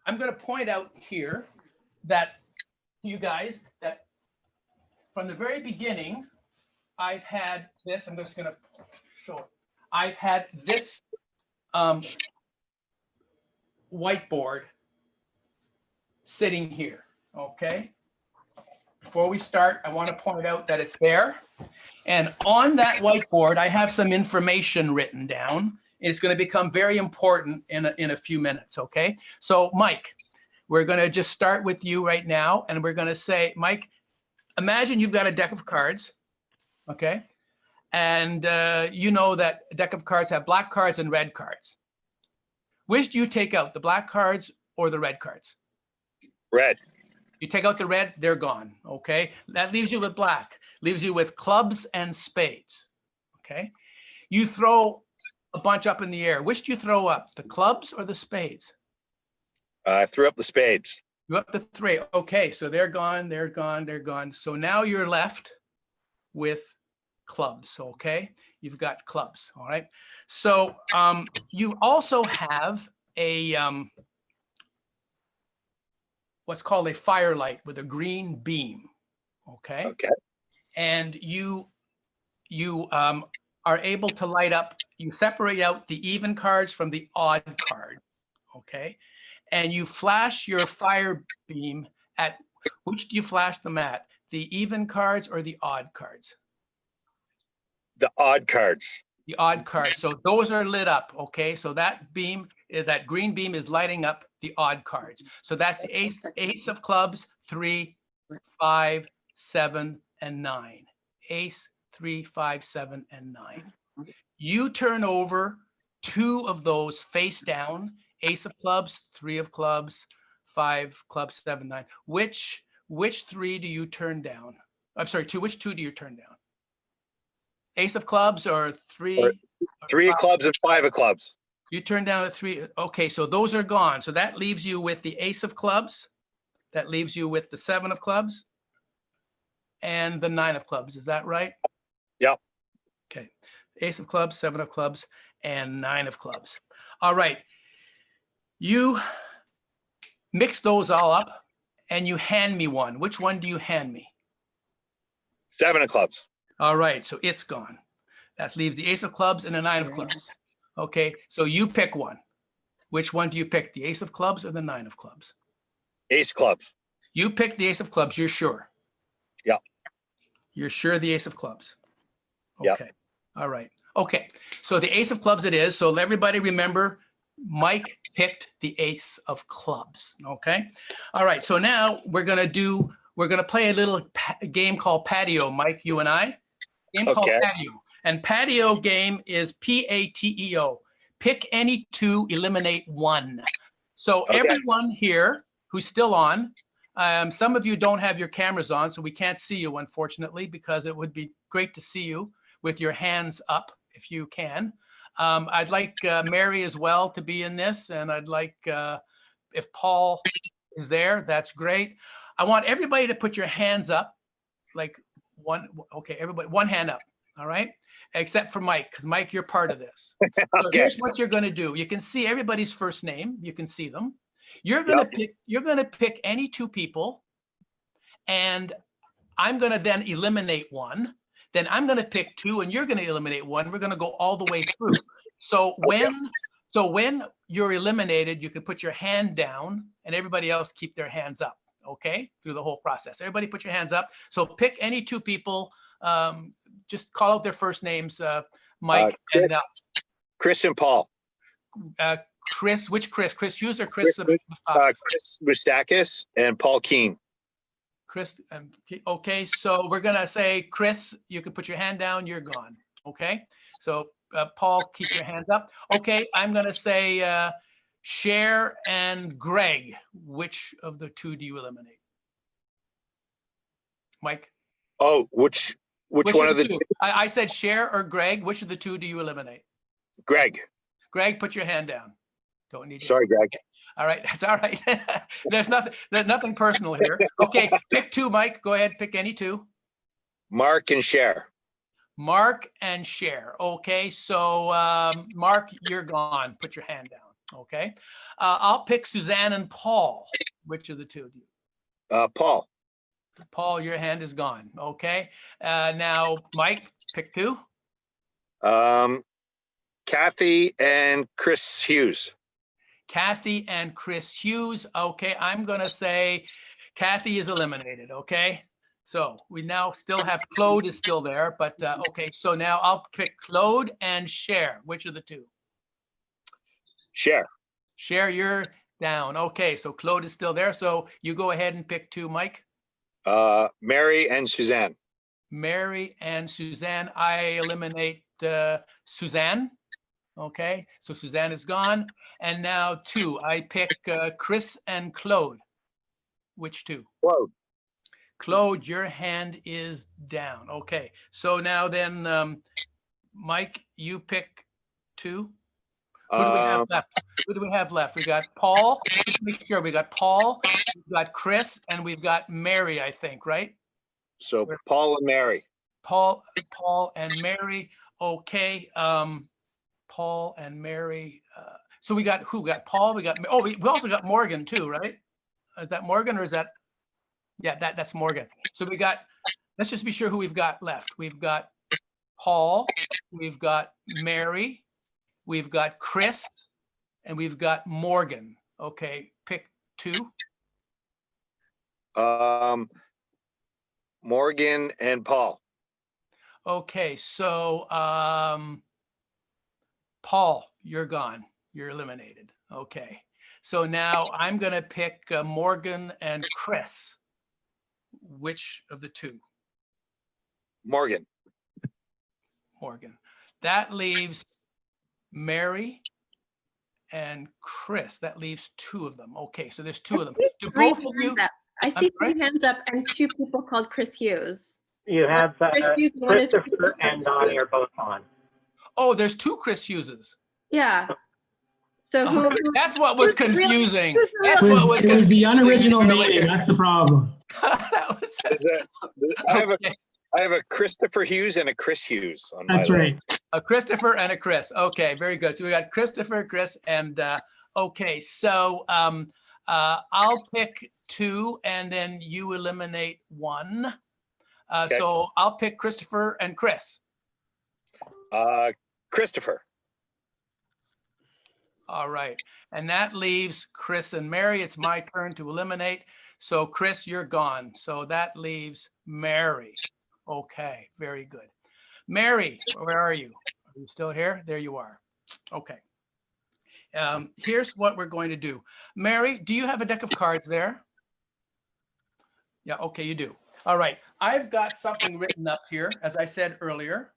I'm going to point out here that you guys that from the very beginning, I've had this. I'm just going to show it. I've had this whiteboard sitting here. Okay. Before we start, I want to point out that it's there. And on that whiteboard, I have some information written down. It's going to become very important in a few minutes, okay? So, Mike, we're going to just start with you right now, and we're going to say, Mike, imagine you've got a deck of cards, okay? And you know that a deck of cards have black cards and red cards. Which do you take out, the black cards or the red cards? Red. You take out the red, they're gone, okay? That leaves you with black, leaves you with clubs and spades, okay? You throw a bunch up in the air. Which do you throw up, the clubs or the spades? I threw up the spades. You're up to 3. Okay, so they're gone, they're gone, they're gone. So now you're left with clubs, okay? You've got clubs, all right? So you also have a what's called a firelight with a green beam, okay? Okay. And you are able to light up, you separate out the even cards from the odd card, okay? And you flash your fire beam at, which do you flash them at? The even cards or the odd cards? The odd cards. The odd cards. So those are lit up, okay? So that beam, that green beam is lighting up the odd cards. So that's the ace of clubs, 3, 5, 7, and 9. Ace, 3, 5, 7, and 9. You turn over 2 of those face down, ace of clubs, 3 of clubs, 5 clubs, 7, 9. Which 3 do you turn down? I'm sorry, 2. Which 2 do you turn down? Ace of clubs or 3? 3 of clubs and 5 of clubs. You turn down a 3. Okay, so those are gone. So that leaves you with the ace of clubs. That leaves you with the 7 of clubs and the 9 of clubs. Is that right? Yep. Okay. Ace of clubs, 7 of clubs, and 9 of clubs. All right. You mix those all up and you hand me one. Which one do you hand me? 7 of clubs. All right. So it's gone. That leaves the ace of clubs and the 9 of clubs. Okay. So you pick one. Which one do you pick? The ace of clubs or the 9 of clubs? Ace clubs. You pick the ace of clubs. You're sure? Yeah. You're sure the ace of clubs? Yeah. Okay. All right. Okay. So the ace of clubs it is. So let everybody remember, Mike picked the ace of clubs. Okay. All right. So now we're going to play a little game called Patio, Mike, you and I. Game called Patio. And Patio game is P-A-T-E-O. Pick any 2, eliminate 1. So everyone here who's still on, some of you don't have your cameras on, so we can't see you, unfortunately, because it would be great to see you with your hands up if you can. I'd like Mary as well to be in this, and I'd like, if Paul is there, that's great. I want everybody to put your hands up, like one, okay, everybody, one hand up, all right? Except for Mike, because Mike, you're part of this. So here's what you're gonna do. You can see everybody's first name, you can see them. You're gonna pick any 2 people, and I'm gonna then eliminate 1. Then I'm gonna pick 2, and you're gonna eliminate 1. We're gonna go all the way through. So when you're eliminated, you can put your hand down, and everybody else keep their hands up. Okay, through the whole process. Everybody put your hands up. So pick any 2 people. Just call out their first names. Mike and Chris and Paul. Chris, which Chris? Chris Hughes or Chris? Chris Mustakis and Paul Keene. Chris. Okay, so we're gonna say Chris. You can put your hand down. You're gone. Okay. So Paul, keep your hands up. Okay, I'm gonna say Cher and Greg. Which of the 2 do you eliminate? Mike. Oh, which one of the 2? I said Cher or Greg. Which of the 2 do you eliminate? Greg. Greg, put your hand down. Don't need. Sorry, Greg. All right, that's all right. There's nothing personal here. Okay, pick 2, Mike. Go ahead, pick any 2. Mark and Cher. Mark and Cher. Okay, so Mark, you're gone. Put your hand down. Okay. I'll pick Suzanne and Paul. Which of the two do you? Paul. Paul, your hand is gone. Okay. Now, Mike, pick two. Kathy and Chris Hughes. Kathy and Chris Hughes. Okay, I'm going to say Kathy is eliminated. Okay. So we now still have Claude is still there, but okay. So now I'll pick Claude and Cher. Which of the two? Cher. Cher, you're down. Okay, so Claude is still there. So you go ahead and pick two, Mike. Mary and Suzanne. Mary and Suzanne. I eliminate Suzanne. Okay, so Suzanne is gone. And now two. I pick Chris and Claude. Which two? Claude. Claude, your hand is down. Okay, so now then, Mike, you pick two. Who do we have left? Who do we have left? We got Paul. Let's make sure we got Paul, we've got Chris, and we've got Mary, I think, right? So Paul and Mary. Paul and Mary. Okay. Paul and Mary. So we got who? We got Paul. We got we also got Morgan too, right? Is that Morgan or is that? Yeah, that's Morgan. So we got. Let's just be sure who we've got left. We've got Paul. We've got Mary. We've got Chris, and we've got Morgan. Okay, pick two. Morgan and Paul. Okay, so Paul, you're gone. You're eliminated. Okay, so now I'm gonna pick Morgan and Chris. Which of the two? Morgan. Morgan. That leaves Mary and Chris. That leaves two of them. Okay, so there's two of them. Do both of you? I see three hands up and two people called Chris Hughes. You have Chris Hughes, one is Christopher and Donnie are both on. Oh, there's two Chris Hugheses. Yeah. So who? That's what was confusing. who's the That's real- what was It was the unoriginal confusing. name. That's the problem. That was- I have a Christopher Hughes and a Chris Hughes on my That's right. list. A Christopher and a Chris. Okay, very good. So we got Christopher, Chris, and okay. So I'll pick two, and then you eliminate one. Okay. So I'll pick Christopher and Chris. Christopher. All right, and that leaves Chris and Mary. It's my turn to eliminate. So Chris, you're gone. So that leaves Mary. Okay, very good. Mary, where are you? Are you still here? There you are. Okay. Here's what we're going to do. Mary, do you have a deck of cards there? Yeah, okay, you do. All right, I've got something written up here, as I said earlier.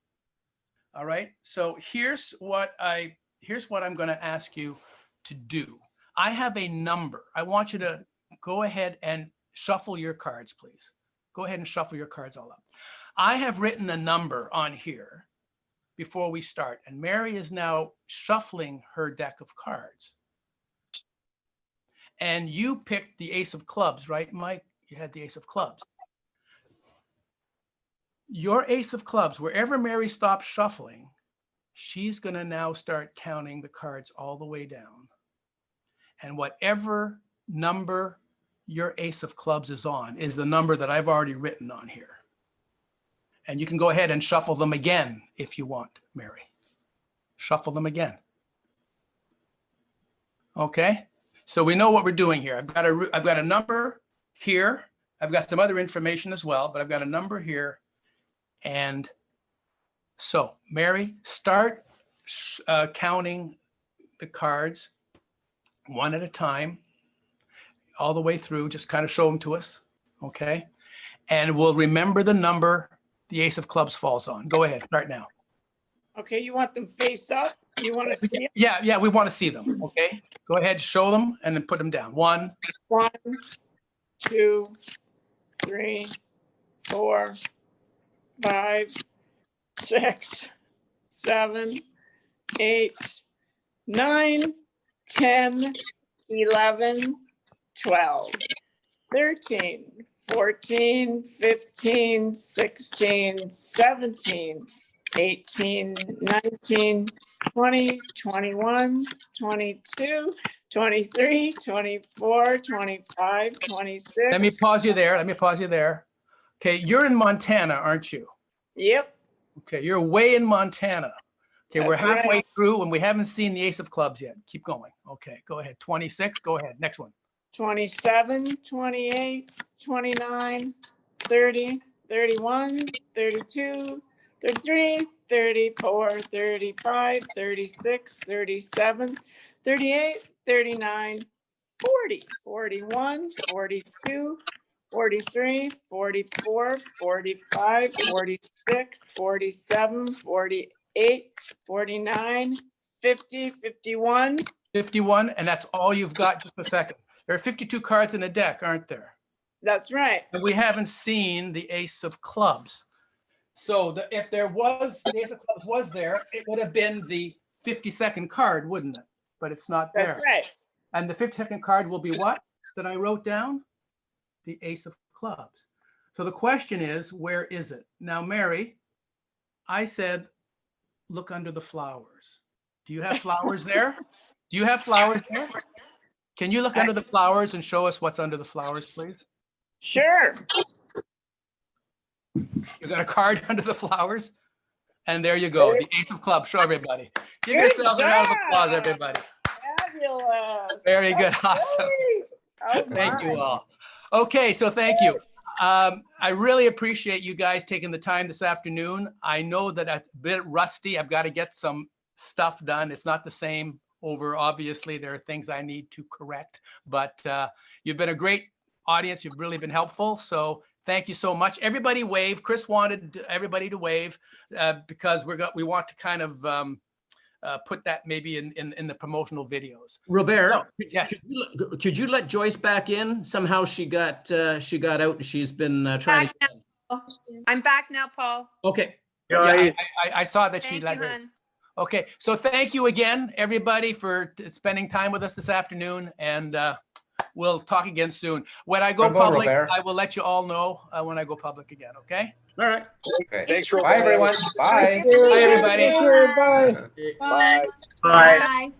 All right, so here's what I'm going to ask you to do. I have a number. I want you to go ahead and shuffle your cards, please. Go ahead and shuffle your cards all up. I have written a number on here before we start, and Mary is now shuffling her deck of cards. And you picked the ace of clubs, right, Mike? You had the ace of clubs. Your ace of clubs, wherever Mary stops shuffling, she's going to now start counting the cards all the way down. And whatever number your ace of clubs is on is the number that I've already written on here. And you can go ahead and shuffle them again if you want, Mary. Shuffle them again. Okay, so we know what we're doing here. I've got a number here. I've got some other information as well, but I've got a number here. And so, Mary, start counting the cards one at a time, all the way through. Just kind of show them to us, okay? And we'll remember the number the ace of clubs falls on. Go ahead, start now. Okay, you want them face up? You want to see it? Yeah, we want to see them, okay? Go ahead, show them, and then put them down. 1, 1, 2, 3, 4, 5, 6, 7, 8, 9, 10, 11, 12, 13, 14, 15, 16, 17, 18, 19, 20, 21, 22, 23, 24, 25, 26. Let me pause you there. Let me pause you there. Okay, you're in Montana, aren't you? Yep, Okay, you're way in Montana. Okay, we're That's halfway right. through and we haven't seen the ace of clubs yet. Keep going. Okay, go ahead. 26, go ahead. Next one. 27, 28, 29, 30, 31, 32, 33, 34, 35, 36, 37, 38, 39, 40, 41, 42, 43, 44, 45, 46, 47, 48, 49, 50, 51. 51, and that's all you've got. Just a second. There are 52 cards in the deck, aren't there? That's right. And we haven't seen the ace of clubs. So if there was, the ace of clubs was there, it would have been the 52nd card, wouldn't it? But it's not there. That's right. And the 52nd card will be what that I wrote down? The ace of clubs. So the question is, where is it? Now, Mary, I said, look under the flowers. Do you have flowers there? Do you have flowers there? Can you look under the flowers and show us what's under the flowers, please? Sure. You got a card under the flowers? And there you go, the ace of clubs. Show everybody. Give Good yourselves a round of applause, job. everybody. Fabulous. Very good. Awesome. Great. Oh, Thank you my. all. Okay, so thank you. I really appreciate you guys taking the time this afternoon. I know that it's a bit rusty. I've got to get some stuff done. It's not the same over. Obviously, there are things I need to correct, but you've been a great audience. You've really been helpful. So thank you so much. Everybody wave. Chris wanted everybody to wave because we want to kind of put that maybe in the promotional videos. Robaire, Oh, yes. could you let Joyce back in? Somehow she got out. She's been trying Back now. I'm back now, Paul. Okay. Yeah, I saw that she Thank let you, her. hon. Okay, so thank you again, everybody, for spending time with us this afternoon, and we'll talk again soon. When I go Bravo, public, Robaire. I will let you all know when I go public again, okay? All right. Great. Thanks, Bye, Robaire. everyone. Bye. Bye, everybody. Take care. Bye. Bye. Bye. Bye.